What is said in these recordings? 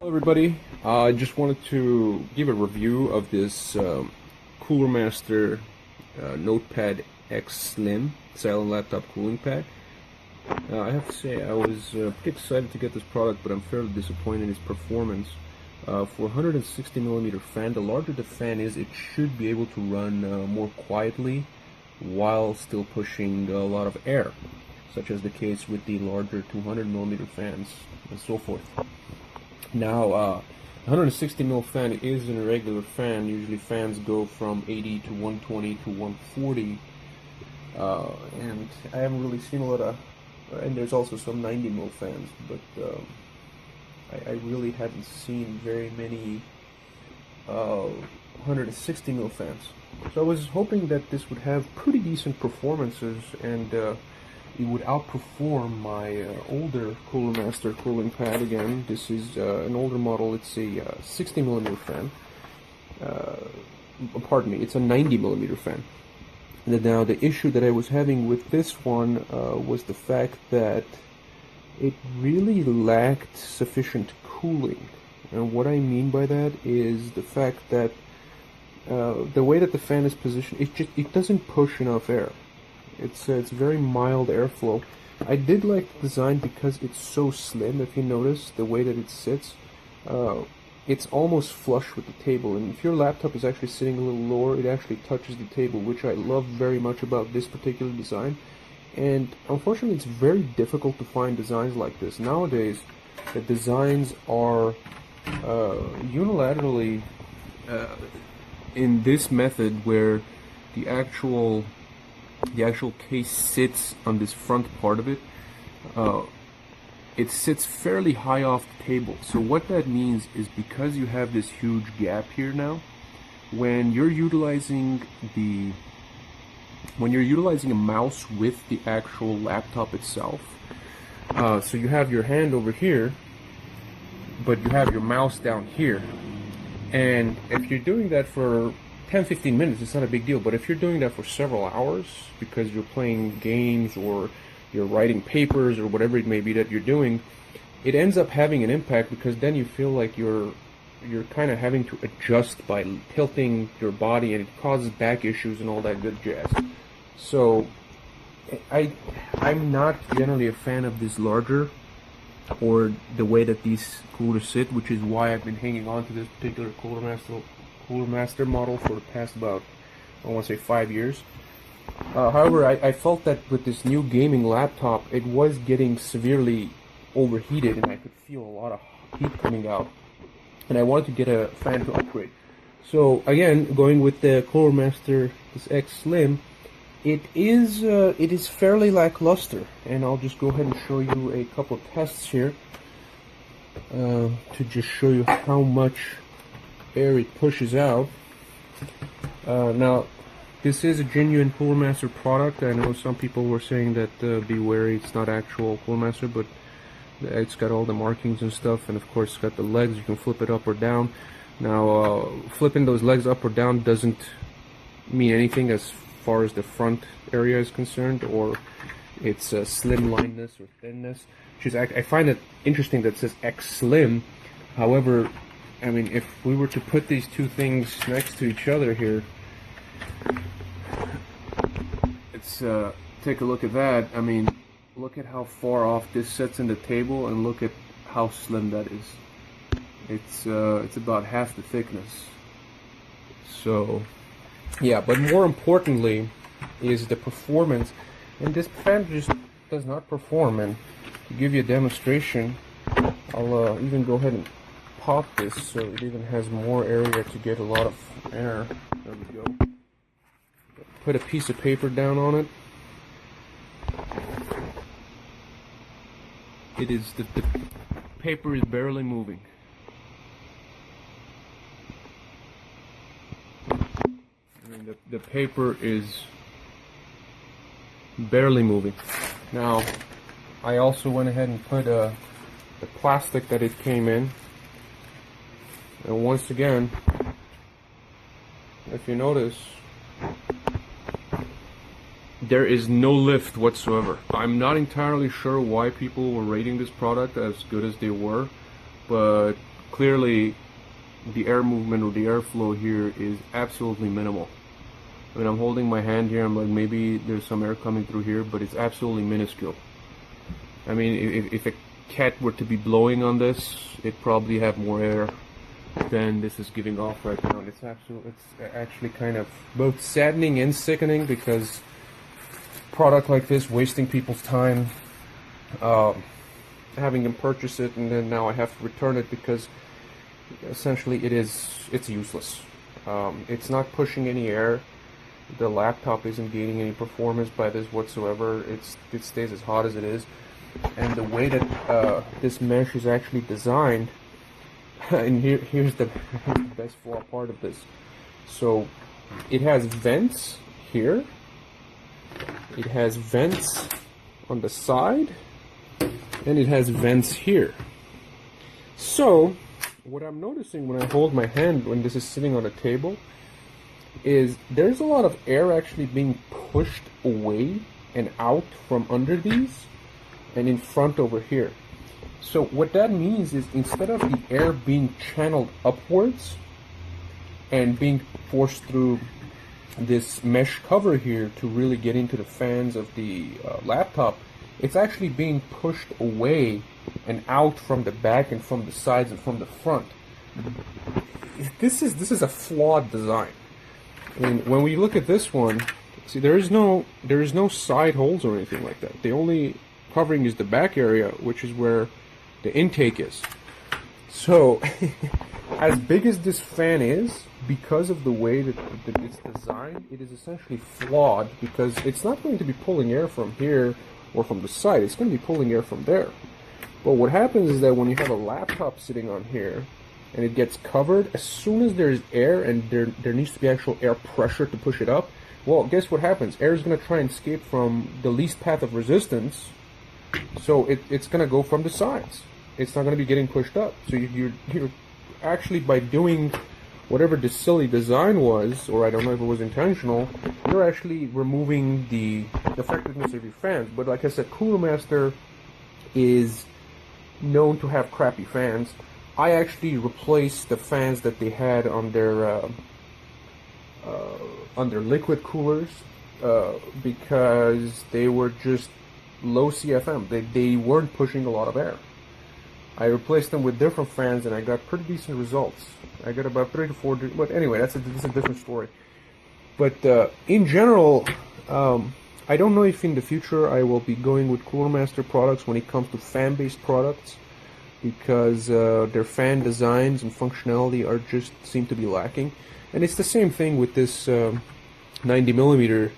Hello everybody, I just wanted to give a review of this Cooler Master Notepad X Slim silent laptop cooling pad. I have to say I was pretty excited to get this product, but I'm fairly disappointed in its performance. For 160mm fan, the larger the fan is, it should be able to run more quietly while still pushing a lot of air, such as the case with the larger 200mm fans and so forth. Now, 160mm fan is an irregular fan. Usually fans go from 80 to 120 to 140, and I haven't really seen a lot of, and there's also some 90mm fans, but I really haven't seen very many 160mm fans. So I was hoping that this would have pretty decent performances, and it would outperform my older Cooler Master cooling pad. Again, this is an older model. It's a 60mm fan. Pardon me, it's a 90mm fan. Now, the issue that I was having with this one was the fact that it really lacked sufficient cooling. And what I mean by that is the fact that the way that the fan is positioned, it doesn't push enough air. It's very mild airflow. I did like the design because it's so slim. If you notice the way that it sits, it's almost flush with the table. And if your laptop is actually sitting a little lower, it actually touches the table, which I love very much about this particular design. And unfortunately, it's very difficult to find designs like this. Nowadays, the designs are unilaterally in this method where the actual case sits on this front part of it. It sits fairly high off the table. So what that means is, because you have this huge gap here now, when you're utilizing a mouse with the actual laptop itself, so you have your hand over here, but you have your mouse down here, and if you're doing that for 10-15 minutes, it's not a big deal. But if you're doing that for several hours because you're playing games or you're writing papers or whatever it may be that you're doing, it ends up having an impact, because then you feel like you're kind of having to adjust by tilting your body, and it causes back issues and all that good jazz. So I'm not generally a fan of this larger, or the way that these coolers sit, which is why I've been hanging on to this particular Cooler Master model for the past about, I want to say, 5 years. However, I felt that with this new gaming laptop, it was getting severely overheated, and I could feel a lot of heat coming out, and I wanted to get a fan to upgrade. So again, going with the Cooler Master, this X Slim, it is fairly lackluster, and I'll just go ahead and show you a couple of tests here to just show you how much air it pushes out. Now, this is a genuine Cooler Master product. I know some people were saying that be wary, it's not actual Cooler Master, but it's got all the markings and stuff, and of course it's got the legs. You can flip it up or down. Now, flipping those legs up or down doesn't mean anything as far as the front area is concerned, or its slimlineness or thinness. I find it interesting that it says X Slim. However, I mean, if we were to put these two things next to each other here, let's take a look at that. I mean, look at how far off this sits in the table, and look at how slim that is. It's about half the thickness. So, yeah, but more importantly is the performance, and this fan just does not perform. And to give you a demonstration, I'll even go ahead and pop this so it even has more area to get a lot of air. There we go. Put a piece of paper down on it. The paper is barely moving. I mean, the paper is barely moving. Now, I also went ahead and put the plastic that it came in. And once again, if you notice, there is no lift whatsoever. I'm not entirely sure why people were rating this product as good as they were, but clearly the air movement or the airflow here is absolutely minimal. I mean, I'm holding my hand here, I'm like, maybe there's some air coming through here, but it's absolutely minuscule. I mean, if a cat were to be blowing on this, it'd probably have more air than this is giving off right now. It's actually kind of both saddening and sickening, because a product like this wasting people's time, having them purchase it, and then now I have to return it because essentially it's useless. It's not pushing any air. The laptop isn't gaining any performance by this whatsoever. It stays as hot as it is. And the way that this mesh is actually designed, and here's the best flaw part of this. So it has vents here. It has vents on the side, and it has vents here. So what I'm noticing when I hold my hand when this is sitting on a table is there's a lot of air actually being pushed away and out from under these and in front over here. So what that means is, instead of the air being channeled upwards and being forced through this mesh cover here to really get into the fans of the laptop, it's actually being pushed away and out from the back and from the sides and from the front. This is a flawed design. And when we look at this one, see, there is no side holes or anything like that. The only covering is the back area, which is where the intake is. So as big as this fan is, because of the way that it's designed, it is essentially flawed, because it's not going to be pulling air from here or from the side. It's going to be pulling air from there. But what happens is that when you have a laptop sitting on here and it gets covered, as soon as there's air and there needs to be actual air pressure to push it up, well, guess what happens? Air is going to try and escape from the least path of resistance, so it's going to go from the sides. It's not going to be getting pushed up. So you're actually, by doing whatever the silly design was, or I don't know if it was intentional, you're actually removing the effectiveness of your fans. But like I said, Cooler Master is known to have crappy fans. I actually replaced the fans that they had on their liquid coolers because they were just low CFM. They weren't pushing a lot of air. I replaced them with different fans and I got pretty decent results. I got about 3 to 4, but anyway, that's a different story. But in general, I don't know if in the future I will be going with Cooler Master products when it comes to fan-based products, because their fan designs and functionality seem to be lacking. And it's the same thing with this 90mm,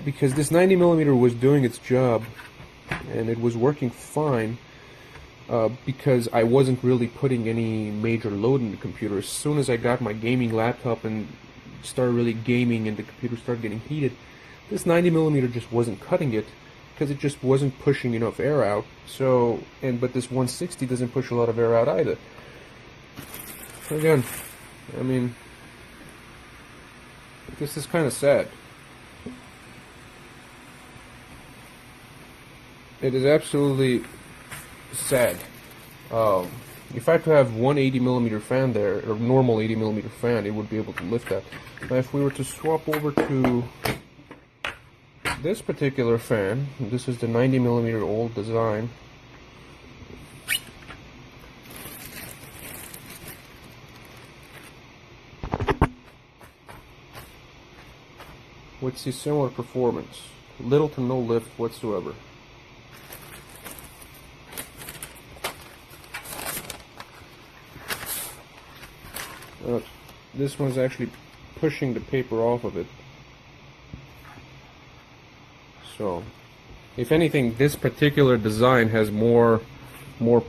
because this 90mm was doing its job and it was working fine, because I wasn't really putting any major load in the computer. As soon as I got my gaming laptop and started really gaming and the computer started getting heated, this 90mm just wasn't cutting it, because it just wasn't pushing enough air out. So, but this 160 doesn't push a lot of air out either. Again, I mean, this is kind of sad. It is absolutely sad. If I had to have one 80mm fan there, or normal 80mm fan, it would be able to lift that. Now if we were to swap over to this particular fan, this is the 90mm old design. Would see similar performance, little to no lift whatsoever. This one's actually pushing the paper off of it. So, if anything, this particular design has more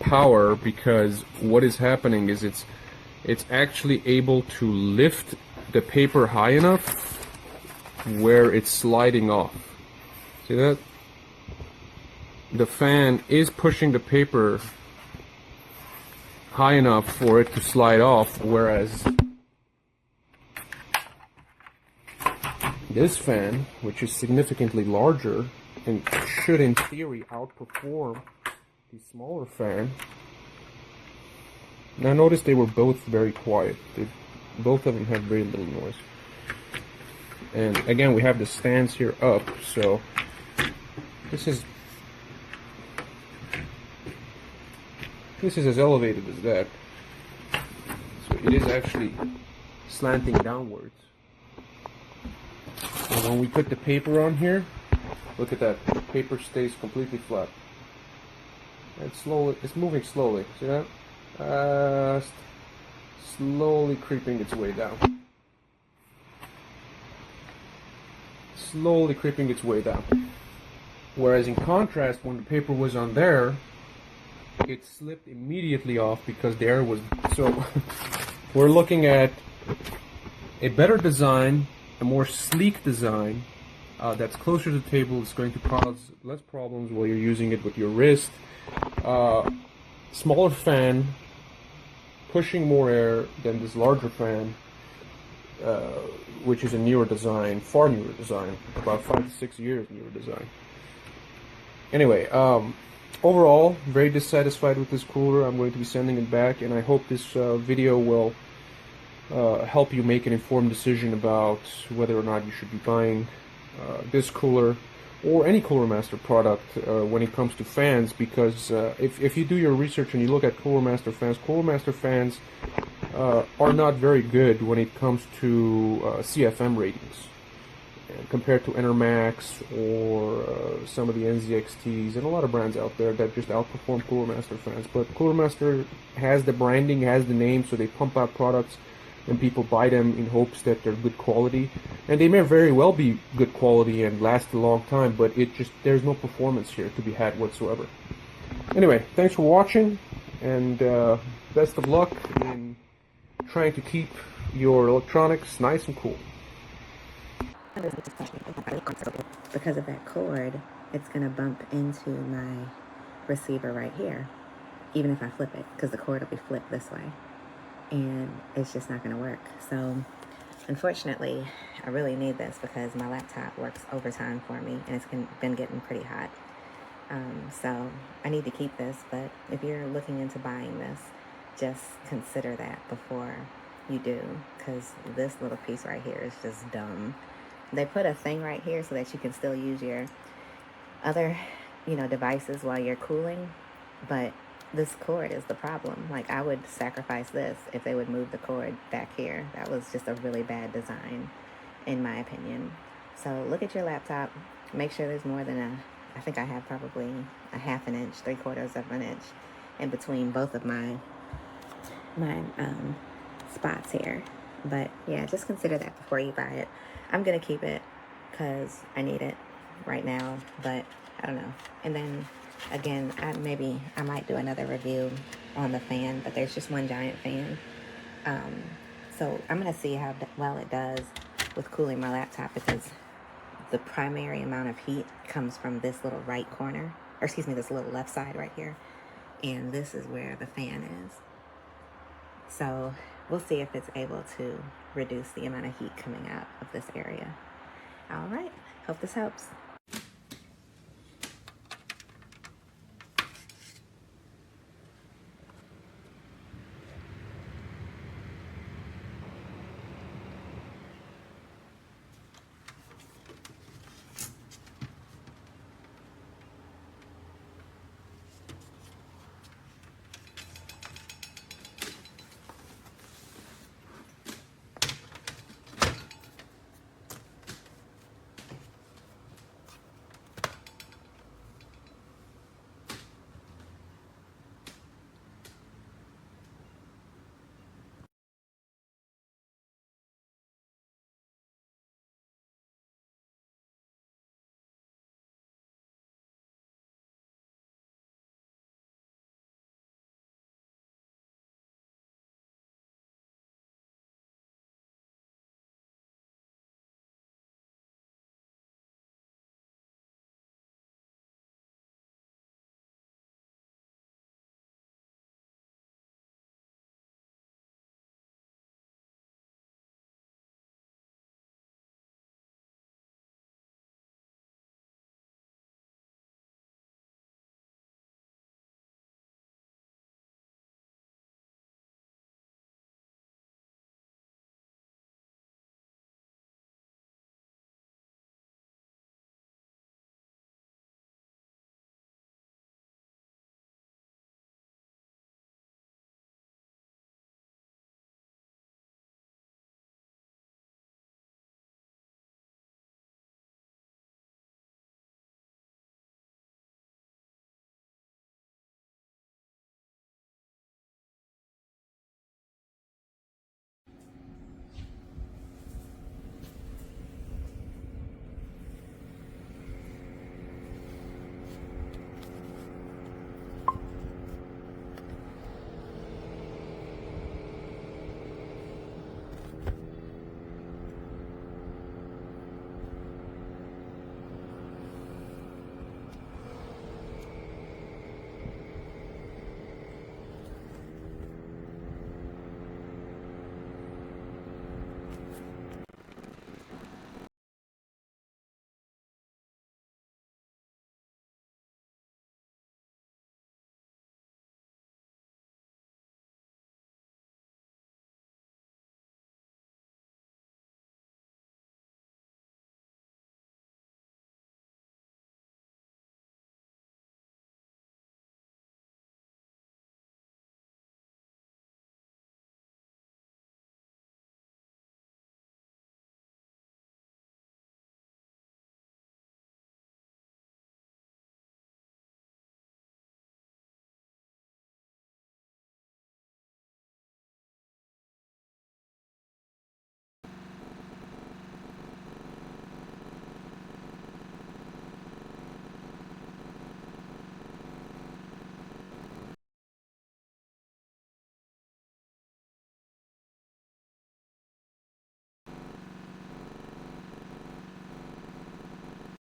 power, because what is happening is it's actually able to lift the paper high enough where it's sliding off. See that? The fan is pushing the paper high enough for it to slide off, whereas this fan, which is significantly larger and should in theory outperform the smaller fan, Now notice they were both very quiet. Both of them had very little noise. And again, we have the stands here up, so this is as elevated as that. So it is actually slanting downwards. And when we put the paper on here, look at that. The paper stays completely flat. It's moving slowly. See that? Slowly creeping its way down. Slowly creeping its way down. Whereas in contrast, when the paper was on there, it slipped immediately off because the air was... So we're looking at a better design, a more sleek design that's closer to the table. It's going to cause less problems while you're using it with your wrist. Smaller fan, pushing more air than this larger fan, which is a newer design, far newer design, about 5 to 6 years newer design. Anyway, overall, very dissatisfied with this cooler. I'm going to be sending it back, and I hope this video will help you make an informed decision about whether or not you should be buying this cooler or any Cooler Master product when it comes to fans, because if you do your research and you look at Cooler Master fans are not very good when it comes to CFM ratings compared to Enermax or some of the NZXTs and a lot of brands out there that just outperform Cooler Master fans. But Cooler Master has the branding, has the name, so they pump out products and people buy them in hopes that they're good quality, and they may very well be good quality and last a long time, but there's no performance here to be had whatsoever. Anyway, thanks for watching, and best of luck in trying to keep your electronics nice and cool. Because of that cord, it's going to bump into my receiver right here, even if I flip it, because the cord will be flipped this way. And it's just not going to work. So unfortunately, I really need this because my laptop works overtime for me and it's been getting pretty hot. So I need to keep this, but if you're looking into buying this, just consider that before you do, because this little piece right here is just dumb. They put a thing right here so that you can still use your other, devices while you're cooling, but this cord is the problem. Like, I would sacrifice this if they would move the cord back here. That was just a really bad design, in my opinion. So look at your laptop. Make sure there's more than I think I have probably a 1/2 inch, 3/4 of an inch in between both of my spots here. But yeah, just consider that before you buy it. I'm gonna keep it because I need it right now, but I don't know. And then again, I might do another review on the fan, but there's just one giant fan. So I'm going to see how well it does with cooling my laptop, because the primary amount of heat comes from this little right corner, or excuse me, this little left side right here. And this is where the fan is. So we'll see if it's able to reduce the amount of heat coming out of this area. All right. Hope this helps.